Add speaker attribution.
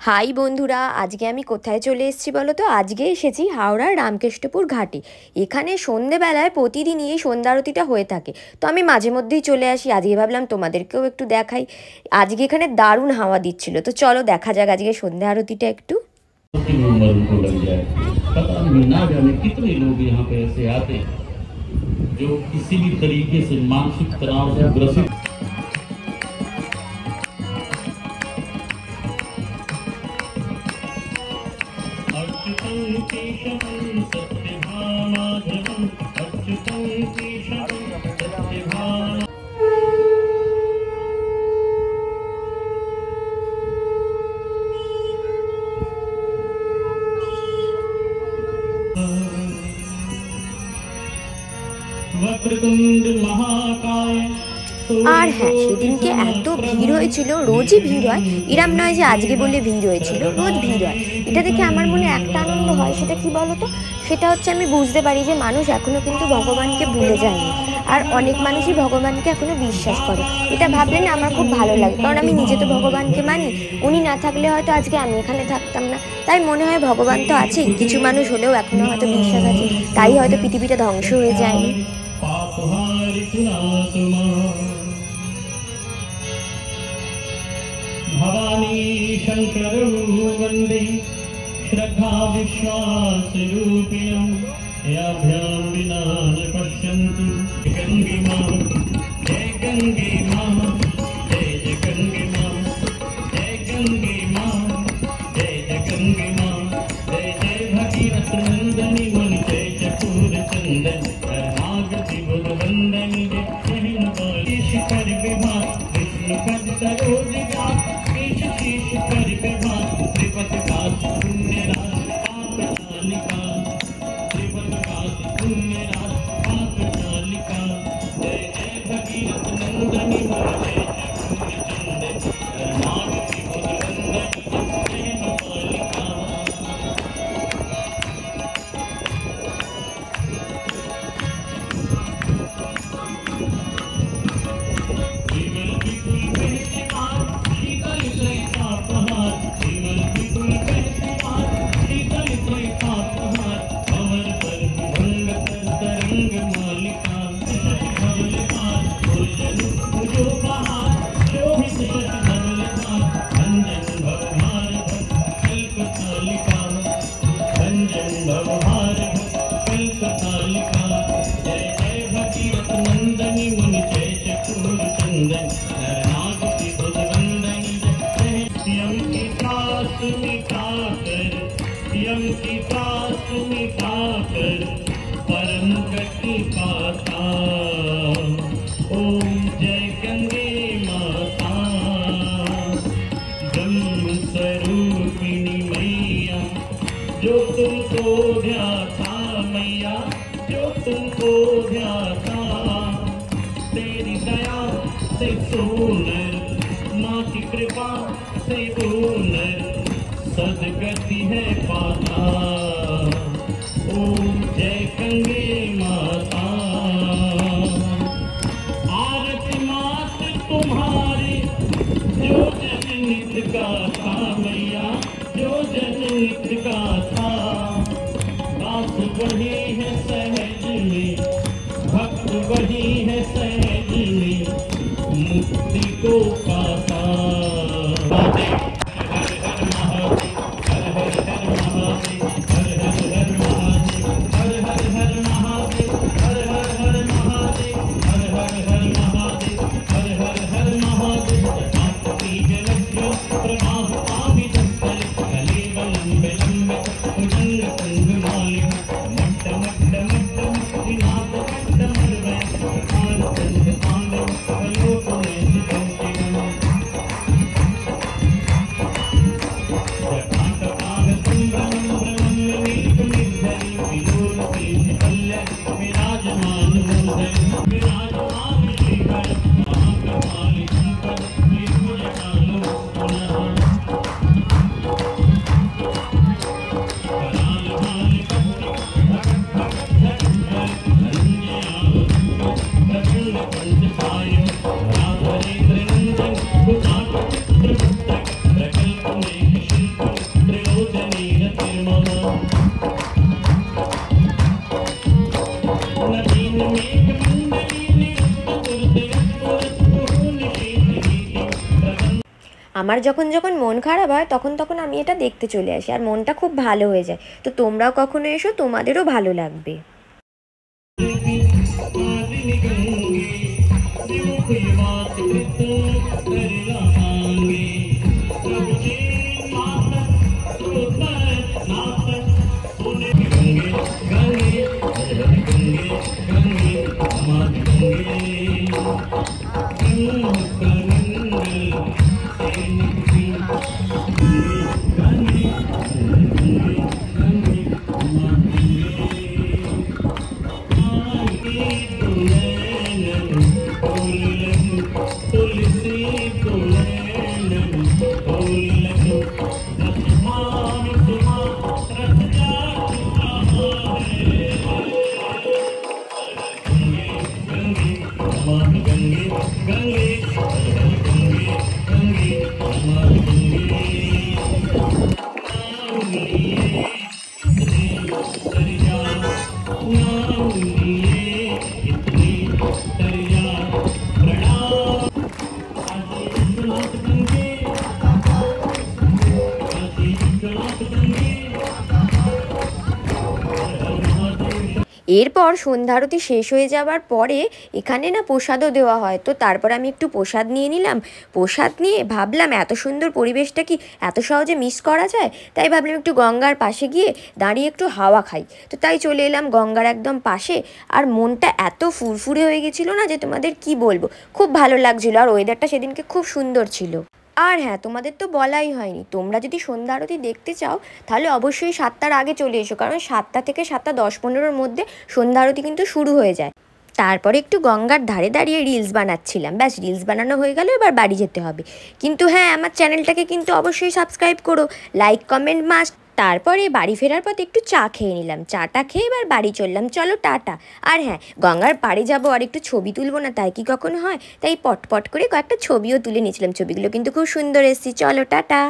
Speaker 1: High বন্ধুরা, আজকে আমি কোথায় চলে এসেছি বলো তো? আজকে এসেছি হাওড়ার রামকৃষ্ণপুর ঘাটে। এখানে সন্ধেবেলায় প্রতিদিনই এই সন্ধ্যা আরতিটা হয়ে থাকে। তো আমি মাঝে মধ্যেই চলে আসি। আজকে ভাবলাম তোমাদেরকেও একটু দেখাই। আজকে এখানে দারুণ হাওয়া দিচ্ছিল, তো চলো দেখা যাক আজকে সন্ধ্যা আরতিটা একটু।
Speaker 2: जो किसी भी तरीके से मानसिक तनाव से ग्रसित वक्रतुंड महाकाय।
Speaker 1: আর হ্যাঁ, সেদিনকে এত ভিড় হয়েছিল, রোজই ভিড় হয়, এরম নয় যে আজকে বলে ভিড় হয়েছিল, রোজ ভিড় হয়। এটা দেখে আমার মনে একটা আনন্দ হয়, সেটা কি বলো তো? সেটা হচ্ছে আমি বুঝতে পারি যে মানুষ এখনও কিন্তু ভগবানকে ভুলে যায়নি, আর অনেক মানুষই ভগবানকে এখনও বিশ্বাস করে। এটা ভাবলে না আমার খুব ভালো লাগে, কারণ আমি নিজে তো ভগবানকে মানি। উনি না থাকলে হয়তো আজকে আমি এখানে থাকতাম না। তাই মনে হয় ভগবান তো আছেই, কিছু মানুষ হলেও এখনও হয়তো বিশ্বাস আছে, তাই হয়তো পৃথিবীটা ধ্বংস হয়ে যায়নি।
Speaker 2: भवानी शंकर वंदे श्रद्धा विश्वास रूपिणं याभ्यां विना न पश्यन्तु। गंगे मां जय गंगे मां जय जय गंगे मां जय गंगे मां जय जय गंगे मां जय जय भगीरथ नंदनी मन जय चकोर चंदन नागति बुध वंदन जय जहिन बाली शिखर विभा विष्णु पद सरोज गा शीश कर विभा त्रिपद काश पुण्य राज पाप कालिका त्रिपद काश पुण्य राज पाप कालिका जय जय भगीरथ नंदनी मन जय चकोर चंदन नागति बुध वंदन जय बालिका। परम गति पाता ओम जय गंगे माता ब्रह्म स्वरूपिणी मैया जो तुमको ध्याता मैया जो तुमको ध्याता तेरी दया से सोनर माँ की कृपा से सोनर सदगति है पाता ओम जय गंगे माता। आरती मात तुम्हारी जो जननित का था मैया जो जननित का था दास वही है सहज में भक्त वही है सहज में मुक्ति को पाता।
Speaker 1: আমার যখন যখন মন খারাপ হয় তখন তখন আমি এটা দেখতে চলে আসি, আর মনটা খুব ভালো হয়ে যায়। তো তোমরাও কখনো এসো, তোমাদেরও ভালো লাগবে। এরপর সন্ধ্যা আরতি শেষ হয়ে যাওয়ার পরে এখানে না প্রসাদও দেওয়া হয়। তো তারপর আমি একটু প্রসাদ নিয়ে নিলাম। প্রসাদ নিয়ে ভাবলাম এত সুন্দর পরিবেশটা কি এত সহজে মিস করা যায়, তাই ভাবলাম একটু গঙ্গার পাশে গিয়ে দাঁড়িয়ে একটু হাওয়া খাই। তো তাই চলে এলাম গঙ্গার একদম পাশে। আর মনটা এত ফুরফুরে হয়ে গেছিলো না যে তোমাদের কি বলবো, খুব ভালো লাগছিলো। আর ওয়েদারটা সেদিনকে খুব সুন্দর ছিল। আর হ্যাঁ, তোমাদের তো বলাই হয়নি, তোমরা যদি সন্ধ্যা আরতি দেখতে চাও তাহলে অবশ্যই 7টার আগে চলে এসো, কারণ 7টা থেকে 7:10-15-র মধ্যে সন্ধ্যা আরতি কিন্তু শুরু হয়ে যায়। তারপরে একটু গঙ্গার ধারে দাঁড়িয়ে রিলস বানাচ্ছিলাম। ব্যাস, রিলস বানানো হয়ে গেল, এবার বাড়ি যেতে হবে। কিন্তু হ্যাঁ, আমার চ্যানেলটাকে কিন্তু অবশ্যই সাবস্ক্রাইব করো, লাইক কমেন্ট মাস্ট। তারপরে বাড়ি ফেরার পথে একটু চা খেয়ে নিলাম। চাটা খেয়ে এবার বাড়ি চললাম, চলো টাটা। আর হ্যাঁ, গঙ্গার পাড়ে যাবো আর একটু ছবি তুলবো না, তাই কি কখনো হয়? তাই পট পট করে কয়েকটা ছবিও তুলে নিয়েছিলাম। ছবিগুলো কিন্তু খুব সুন্দর এসেছে। চলো টাটা।